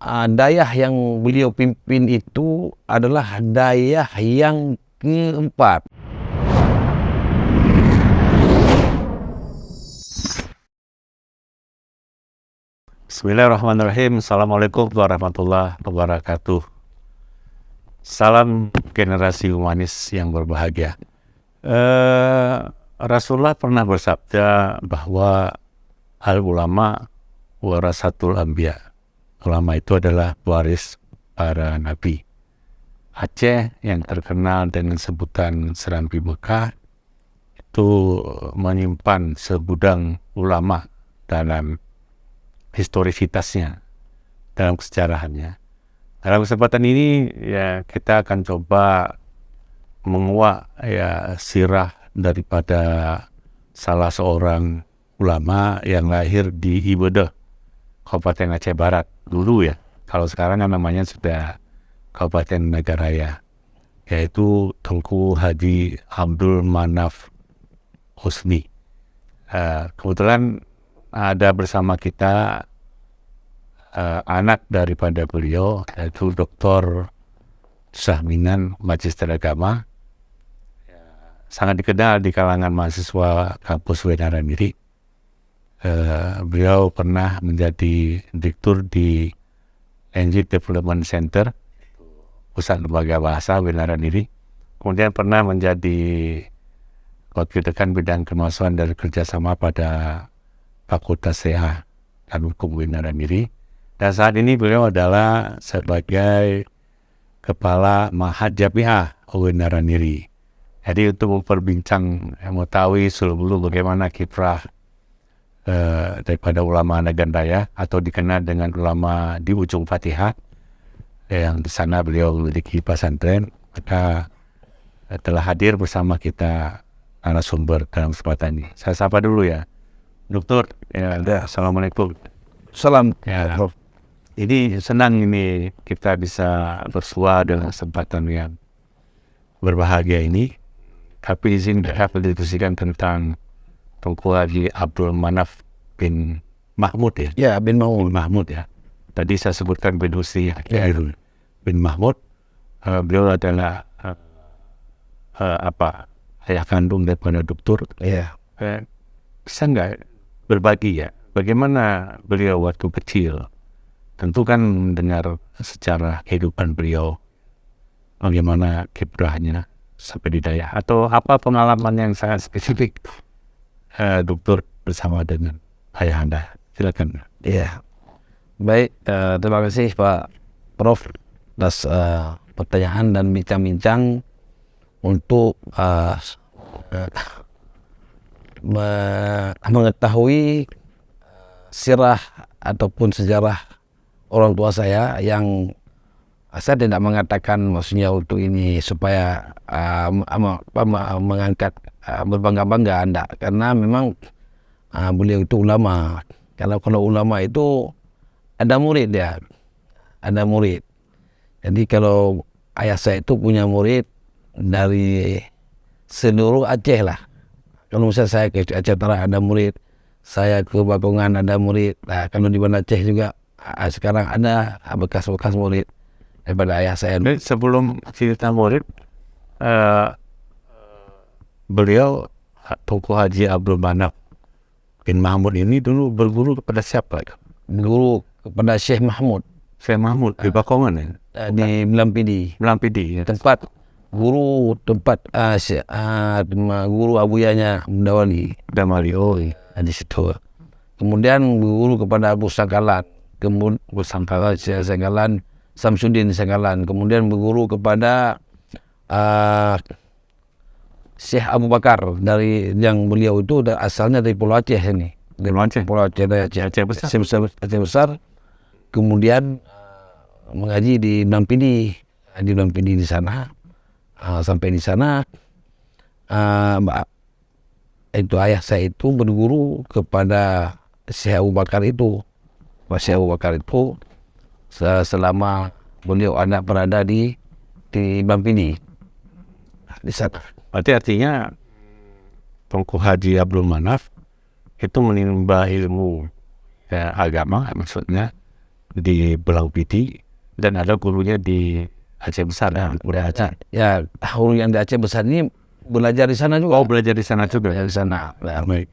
dayah yang beliau pimpin itu adalah dayah yang keempat. Bismillahirrahmanirrahim. Assalamualaikum warahmatullahi wabarakatuh. Salam generasi humanis yang berbahagia. Rasulullah pernah bersabda bahwa al-ulama warasatul anbiya. Ulama itu adalah waris para nabi. Aceh yang terkenal dengan sebutan Serambi Mekah itu menyimpan segudang ulama dalam historisitasnya, dalam kesejarahannya. Dalam kesempatan ini ya kita akan coba menguak ya sirah daripada salah seorang ulama yang lahir di Ibedeh, Kabupaten Aceh Barat dulu ya. Kalau sekarang kan namanya sudah Kabupaten Nagaraya, yaitu Tengku Haji Abdul Manaf Husni. Kebetulan ada bersama kita anak daripada beliau, yaitu Dr. Sahminan, Magister Agama, sangat dikenal di kalangan mahasiswa kampus UIN Miri. Beliau pernah menjadi direktur di NG Development Center, Pusat Lembaga Bahasa UIN Miri. Kemudian pernah menjadi wakil dekan bidang kemahasiswaan dan kerjasama pada Fakultas CA dan Hukum UIN Miri. Dan saat ini beliau adalah sebagai Kepala Ma'had Jamiah UIN Miri. Jadi untuk memperbincang, mengetahui seluruh bagaimana kiprah daripada ulama Naganraya atau dikenal dengan ulama di ujung Fatihah, yang di sana beliau memiliki pesantren, maka telah hadir bersama kita narasumber dalam kesempatan ini. Saya sapa dulu ya, Dokter. Ya, Assalamualaikum. Salam. Ya, ini senang ini kita bisa bersua dengan kesempatan yang berbahagia ini. Tapi izin saya berdiskusikan tentang Tengku Haji Abdul Manaf bin Mahmud ya. Ya, bin Mahmud ya. Tadi saya sebutkan bin Husni ya. Bin Mahmud. Beliau adalah ayah kandung daripada dokter. Ya. Bisa nggak berbagi ya, bagaimana beliau waktu kecil? Tentu kan mendengar secara kehidupan beliau, bagaimana kiprahnya sampai di daya, atau apa pengalaman yang sangat spesifik dokter bersama dengan ayah Anda. Silakan. Ya. Baik, terima kasih Pak Prof atas pertanyaan dan bincang-bincang untuk mengetahui sirah ataupun sejarah orang tua saya, yang saya tidak mengatakan maksudnya untuk ini supaya mengangkat berbangga-bangga, anda, karena memang beliau itu ulama. Kalau ulama itu ada murid ya, ada murid. Jadi kalau ayah saya itu punya murid dari seluruh Aceh lah. Kalau misalnya saya ke Aceh Utara ada murid, saya ke Bakongan ada murid. Nah, kalau di Banda Aceh juga sekarang ada bekas-bekas murid daripada ayah saya. Sebelum cerita murid, beliau Tengku Haji Abdul Manaf bin Mahmud ini dulu berguru kepada siapa? Berguru kepada Syekh Mahmud. Syekh Mahmud di Bakongan ya? Di Melampidi. Melampidi ya. Tempat guru abuyanya Mendawali. Damali, oh iya. Di situ. Kemudian berguru kepada Abu Sangkalan. Sangkalan, Samsudin Sangkalan. Kemudian berguru kepada Syekh Abu Bakar, dari yang beliau itu asalnya dari Pulau Aceh ini. Pulau Aceh, Aceh besar. Kemudian mengaji di Melampidi, di sana. Sampai di sana itu ayah saya itu berguru kepada Syekh Abu Bakar itu. Syekh Abu Bakar itu selama beliau anak berada di Melampidi di sana. Berarti artinya Tengku Haji Abdul Manaf itu menimba ilmu agama, maksudnya di Belang Piti dan ada gurunya di Aceh Besar. Udah Aceh. Ya, guru yang di Aceh Besar ini belajar di sana juga. Oh, belajar di sana juga. Belajar di sana. Nah, Baik.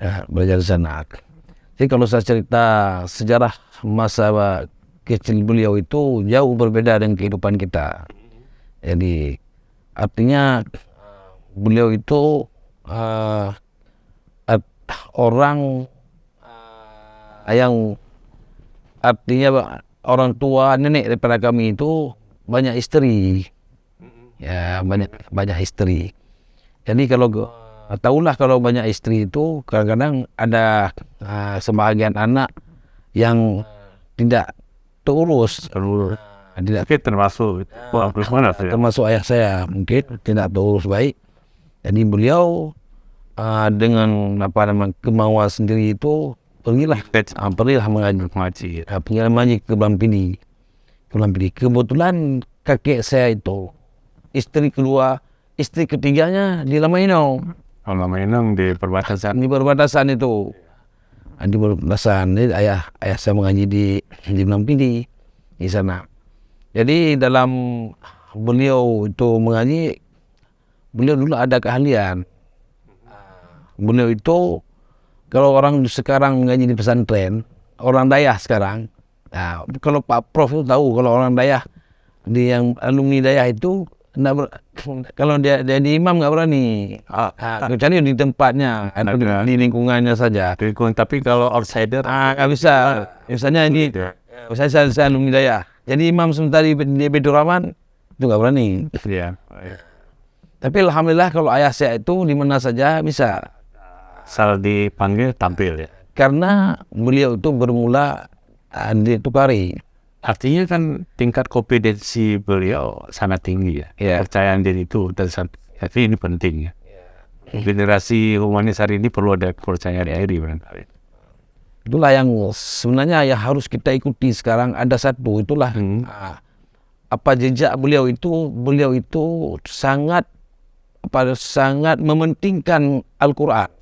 ya, belajar di sana. Jadi kalau saya cerita sejarah masa kecil beliau itu jauh berbeda dengan kehidupan kita. Jadi artinya beliau itu orang yang artinya orang tua nenek daripada kami itu banyak istri, ya banyak istri. Jadi kalau tahulah kalau banyak istri itu kadang-kadang ada sebagian anak yang tidak terurus, tidak Oke, termasuk mana saya? termasuk ayah saya mungkin tidak terurus baik. Jadi beliau dengan kemauan sendiri itu pergilah mengaji. Pergilah mengaji ke Belampidi. Kebetulan kakek saya itu istri ketiganya di Lamainau. Lamainau di perbatasan. Di perbatasan itu. Di perbatasan. Jadi ayah saya mengaji di Belampidi di sana. Jadi dalam beliau itu mengaji, beliau dulu ada keahlian. Beliau itu kalau orang sekarang mengaji di pesantren, orang Dayah sekarang, nah, kalau Pak Prof itu tahu kalau orang Dayah yang alumni Dayah itu kalau dia di imam nggak berani, kecuali di tempatnya, di lingkungannya saja. Tapi kalau outsider, nggak bisa. Misalnya ini, saya alumni Dayah, jadi imam sebentar di Baitur Rahman itu nggak berani. Iya. Tapi alhamdulillah kalau ayah saya itu di mana saja bisa. Asal dipanggil tampil ya. Karena beliau itu bermula di Tukari. Artinya kan tingkat kompetensi beliau sangat tinggi ya. Kepercayaan diri itu tapi ini penting ya. Generasi humanis hari ini perlu ada kepercayaan diri barangkali. Itulah yang sebenarnya yang harus kita ikuti sekarang. Ada satu itulah apa jejak beliau itu sangat mementingkan Al-Quran.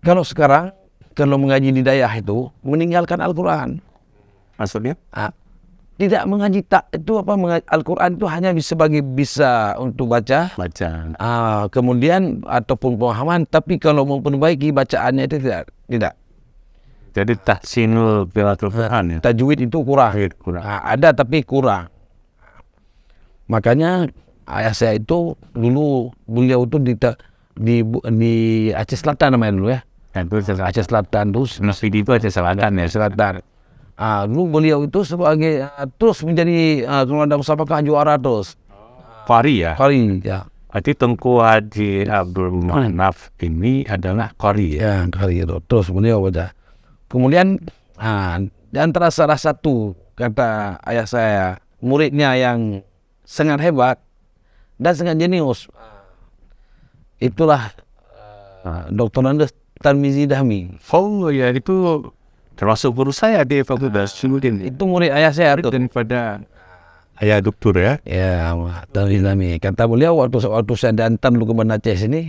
Kalau sekarang, kalau mengaji di Dayah itu, meninggalkan Al-Quran. Maksudnya? Tidak mengaji Al-Quran itu hanya bisa untuk baca. Kemudian ataupun pemahaman, tapi kalau memperbaiki bacaannya itu tidak. Jadi tahsinul qiraatul Quran ya. Tajwid itu kurang. Ada tapi kurang. Makanya ayah saya itu dulu beliau itu di Aceh Selatan namanya dulu ya. Aceh Selatan terus Nasridi itu Aceh Selatan ya. Selatan. Dulu beliau itu sebagai terus menjadi Ronda Musabakah juara terus. Qari ya. Qari ya. Berarti Tengku Haji Abdul Manaf ini adalah Qari ya. Qari itu. Terus beliau baca. Kemudian di antara salah satu kata ayah saya muridnya yang sangat hebat dan sangat jenius. Itulah Dr. Andes Tarmizi Dahmi. Oh ya, itu termasuk guru saya di Fakultas Syuluddin. Itu murid ayah saya tuh. Daripada ayah doktor ya. Ya, Tarmizi Dahmi. Kata beliau waktu saya diantar dulu ke Banda Aceh sini,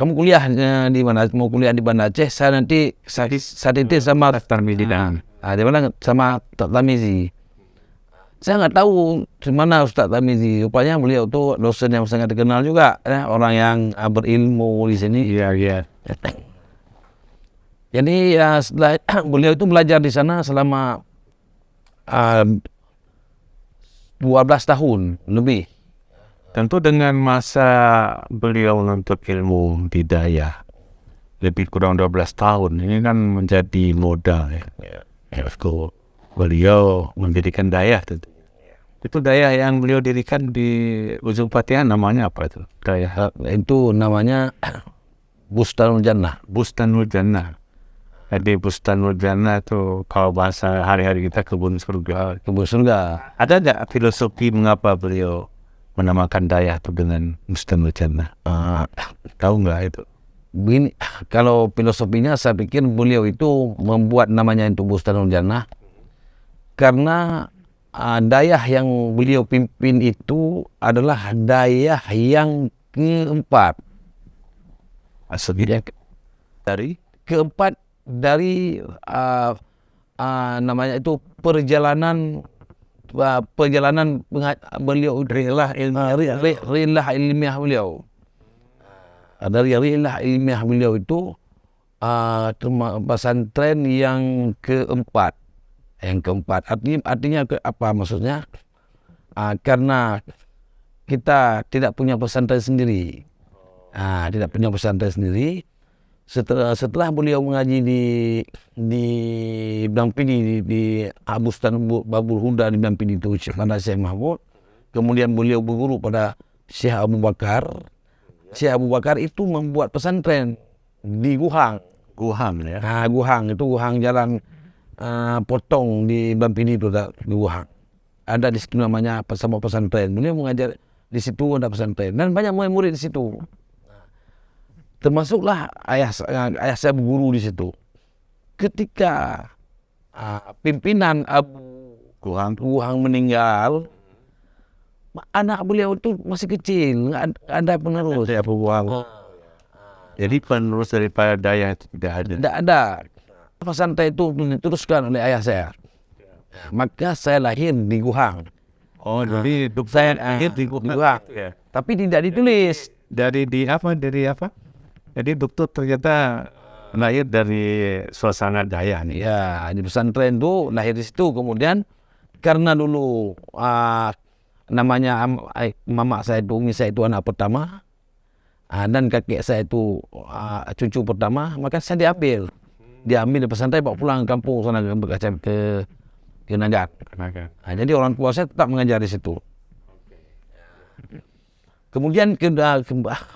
kamu kuliah di mana? Mau kuliah di Banda Aceh, saya nanti saat itu sama Tarmizi Dahmi. Dia bilang sama Tarmizi. Saya nggak tahu mana Ustaz Tarmizi. Rupanya beliau tuh dosen yang sangat dikenal juga, orang yang berilmu di sini. Iya. Jadi setelah beliau itu belajar di sana selama 12 tahun lebih. Tentu dengan masa beliau menuntut ilmu di Dayah lebih kurang 12 tahun, ini kan menjadi modal ya. Beliau mendirikan Dayah tentu. Itu Dayah yang beliau dirikan di Ujung Patihan namanya apa itu? Dayah itu namanya Bustanul Jannah. Bustanul Jannah. Jadi Bustanul Jannah itu kalau bahasa hari-hari kita kebun surga. Kebun surga. Ada nggak filosofi mengapa beliau menamakan Dayah itu dengan Bustanul Jannah? Tahu nggak itu? Begini, kalau filosofinya saya pikir beliau itu membuat namanya itu Bustanul Jannah karena Dayah yang beliau pimpin itu adalah Dayah yang keempat. Maksudnya keempat dari namanya itu perjalanan beliau rilah ilmiah beliau. Dari rilah ilmiah beliau itu pesantren yang keempat. Artinya apa maksudnya? Karena kita tidak punya pesantren sendiri. Setelah beliau mengaji di Blampidi di Bustan Babul Huda di Blampidi itu pada Syekh Mahmud, kemudian beliau berguru pada Syekh Abu Bakar. Syekh Abu Bakar itu membuat pesantren di Guhang. Ya. Guhang itu jalan potong di Blampidi itu di Guhang. Ada di situ namanya pesantren. Beliau mengajar di situ, ada pesantren dan banyak murid di situ. Termasuklah ayah saya berguru di situ. Ketika pimpinan Abu Guhang meninggal, anak beliau itu masih kecil, nggak ada penerus. Abu Guhang. Jadi penerus daripada daya itu tidak ada. Tidak ada. Pesantren itu diteruskan oleh ayah saya. Maka saya lahir di Guhang. Jadi Saya lahir di Guhang. Ya. Tapi tidak ditulis. Dari apa? Jadi dokter ternyata lahir dari suasana daya nih. Ya, di pesantren itu lahir di situ. Kemudian karena dulu namanya mama saya itu, umi saya itu anak pertama, dan kakek saya itu cucu pertama, maka saya diambil di pesantren, bawa pulang ke kampung sana ke Nagan. Jadi orang tua saya tetap mengajar di situ. Kemudian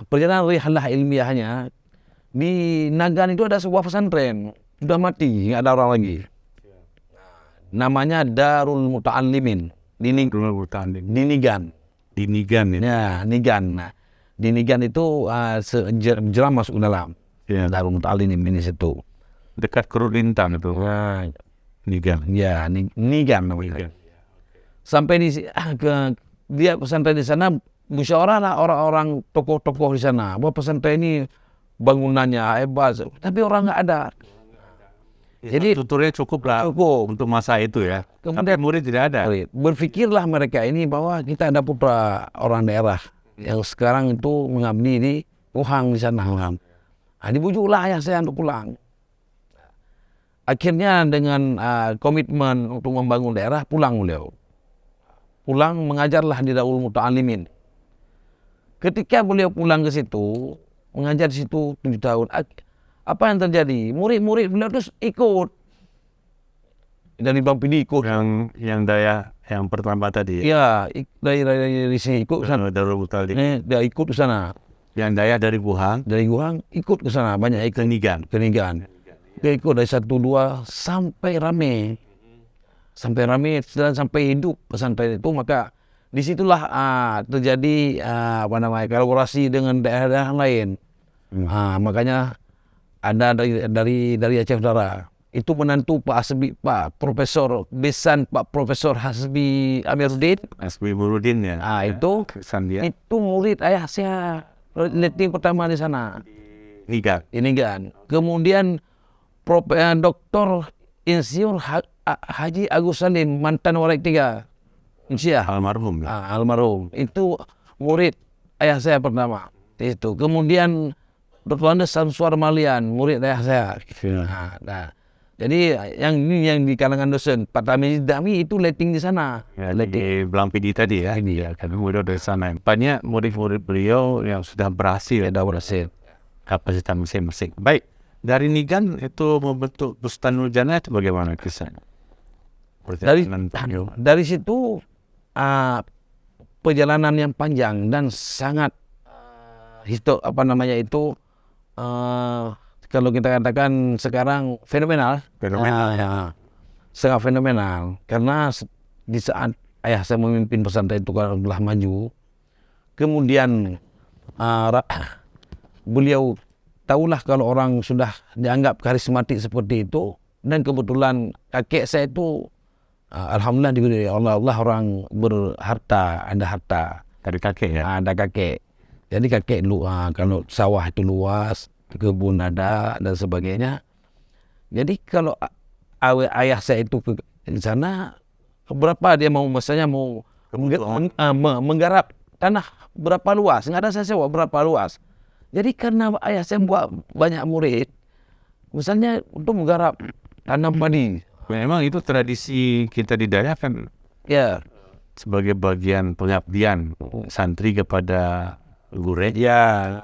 perjalanan rihalah ilmiahnya di Nagan itu ada sebuah pesantren sudah mati, nggak ada orang lagi. Namanya Darul Muta'allimin di Nigan. Di Nigan ya. Ya, Nigan. Nah, di Nigan itu jeram masuk ke dalam. Ya. Darul Muta'allimin di situ. Dekat Kerulintang itu. Nah, Nigan. ya, Nigan namanya. Sampai dia pesantren di sana, musyawarah lah orang-orang tokoh-tokoh di sana bahwa pesantren ini bangunannya hebat, tapi orang nggak ada. Jadi tuturnya cukup lah untuk masa itu ya. Kemudian murid tidak ada. Berpikirlah mereka ini bahwa kita ada putra orang daerah yang sekarang itu mengabdi di Guhang di sana. Dibujuklah ayah saya untuk pulang. Akhirnya dengan komitmen untuk membangun daerah, pulang beliau. Pulang mengajarlah di Darul Muta'allimin. Ketika beliau pulang ke situ, mengajar di situ 7 tahun, apa yang terjadi? Murid-murid beliau terus ikut. Dari Blampidi ikut. Yang daya yang pertama tadi. Ya, dari sini ikut ke sana. Darul Muta'allimin. Dia ikut ke sana. Yang daya dari Guhang. Dari Guhang ikut ke sana, banyak ikut. Ke Nigan. Dia ikut dari 1-2 sampai rame. Dan sampai hidup pesantren itu, maka disitulah terjadi kolaborasi dengan daerah-daerah lain. Makanya ada dari Aceh Utara itu menantu Pak Profesor Besan, Pak Profesor Hasbi Amiruddin ya. Itu murid ayah saya, letting pertama di sana. Nigan. Kemudian Dr. Insinyur Haji Agus Salim, mantan Warik 3 Insyaallah. Almarhum. Itu murid ayah saya pertama. Itu. Kemudian Dr. Andes Samsuar Malian, murid ayah saya. Jadi yang di kalangan dosen Pak Tamiz Dami itu letting di sana. Ya, di Blampidi tadi ya. Ya, kami murid dari sana. Banyak murid-murid beliau yang sudah berhasil. Kapasitas masing-masing. Baik. Dari Nigan itu membentuk Bustanul Jannah itu bagaimana kisahnya? Dari situ perjalanan yang panjang dan sangat kalau kita katakan sekarang fenomenal. Sangat fenomenal karena di saat ayah saya memimpin pesantren itu telah maju, kemudian beliau tahulah kalau orang sudah dianggap karismatik seperti itu, dan kebetulan kakek saya itu alhamdulillah diberi Allah orang berharta, ada harta dari kakek ya. Ada kakek. Jadi kakek kalau sawah itu luas, kebun ada dan sebagainya. Jadi kalau ayah saya itu ke sana, berapa dia mau, misalnya mau menggarap tanah berapa luas, nggak ada saya sewa berapa luas. Jadi karena ayah saya buat banyak murid, misalnya untuk menggarap tanam padi. Memang itu tradisi kita di daerah kan Ya, sebagai bagian pengabdian santri kepada guru. ya.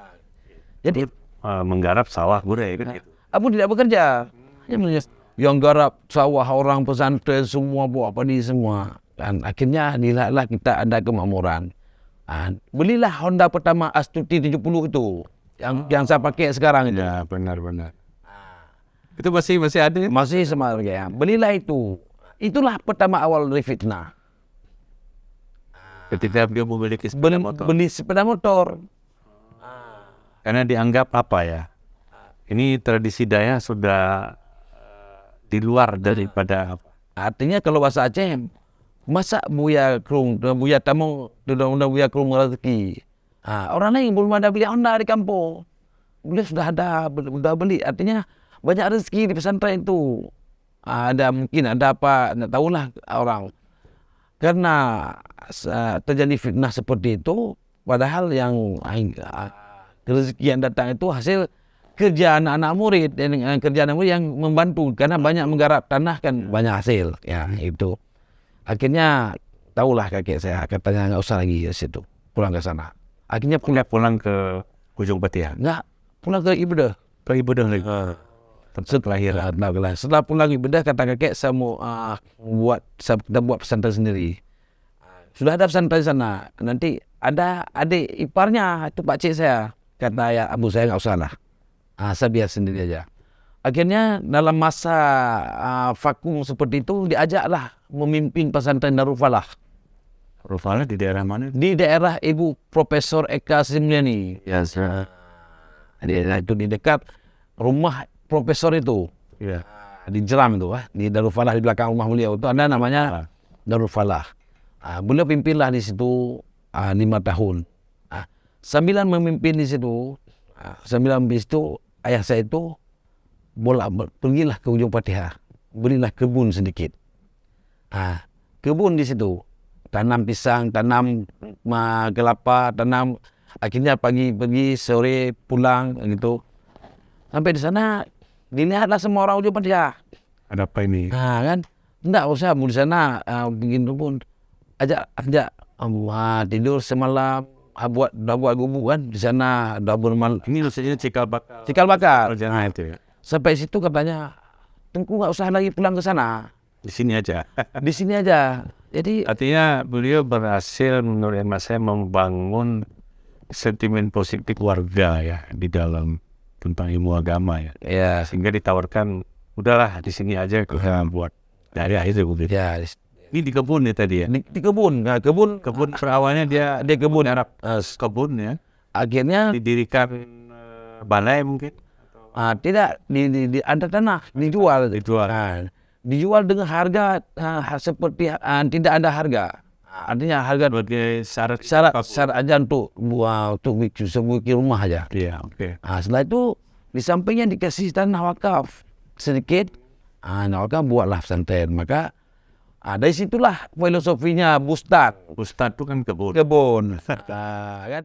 Jadi Menggarap sawah guru kan gitu. Abu tidak bekerja. Yang garap sawah orang pesantren semua buat padi semua. Dan akhirnya inilah kita ada kemakmuran. Belilah Honda pertama Astuti 70 itu. Yang saya pakai sekarang itu. Ya, benar-benar. Itu masih ada. Masih sama ya. Belilah itu. Itulah pertama awal dari fitnah. Ketika beliau memiliki sepeda motor. Beli sepeda motor. Karena dianggap apa ya? Ini tradisi Dayak sudah di luar daripada apa? Artinya kalau bahasa Aceh, masa buya krung, buya tamu, udah buya krung rezeki. Orang lain belum ada beli Honda di kampung. Beliau sudah ada, sudah beli. Artinya banyak rezeki di pesantren itu. Ada mungkin ada apa, nggak tahulah orang. Karena terjadi fitnah seperti itu, padahal yang rezeki yang datang itu hasil kerja anak-anak murid, dan kerja anak murid yang membantu, karena banyak menggarap tanah kan banyak hasil. Ya itu. Akhirnya tahulah kakek saya, katanya nggak usah lagi ke situ, pulang ke sana. Akhirnya pulang ke Ujung Patihan. nggak pulang ke Ibadah. Ke Ibadah lagi. Tempat kelahiran. Setelah pulang Ibadah, kata kakek saya mau kita buat pesantren sendiri. Sudah ada pesantren di sana. Nanti ada adik iparnya, itu Pak Cik saya. Kata ya abu saya nggak usah lah. Saya biar sendiri aja. Akhirnya dalam masa vakum seperti itu, diajaklah memimpin pesantren Darul Falah. Darul Falah di daerah mana? Di daerah Ibu Profesor Eka Simliani. Ya, sir. Itu di dekat rumah profesor itu. Ya. Di Jeram itu, di Darul Falah, di belakang rumah beliau itu ada namanya Darul Falah. Beliau pimpinlah di situ 5 tahun. Sambilan memimpin di situ, ayah saya itu pergilah ke Ujung Patiha, belilah kebun sedikit. Kebun di situ, tanam pisang, tanam kelapa, tanam. Akhirnya pagi pergi, sore pulang gitu. Sampai di sana dilihatlah semua orang Ujung Patiha. Ada apa ini? Kan, enggak usah di sana bikin kebun. Ajak tidur semalam. Dah buat gubuk kan di sana, dah bermalam. Ini maksudnya cikal bakal. Cikal bakal. Rencana itu ya. Sampai situ katanya, Tengku nggak usah lagi pulang ke sana. Di sini aja. Di sini aja. Jadi artinya beliau berhasil menurut saya membangun sentimen positif warga ya di dalam tentang ilmu agama ya. Ya. Sehingga ditawarkan udahlah di sini aja buat dari itu. Ya. Ini di kebun ya tadi ya? Di kebun. Nah, kebun berawalnya dia kebun. Kebun ya. Akhirnya didirikan balai mungkin? Tidak, ada tanah dijual. Dijual dengan harga seperti tidak ada harga. Artinya harga sebagai syarat aja untuk bikin rumah aja. Iya, oke. Setelah itu di sampingnya dikasih tanah wakaf sedikit. Wakaf buatlah pesantren. Maka dari situlah filosofinya Bustad. Bustad itu kan kebun. Kan?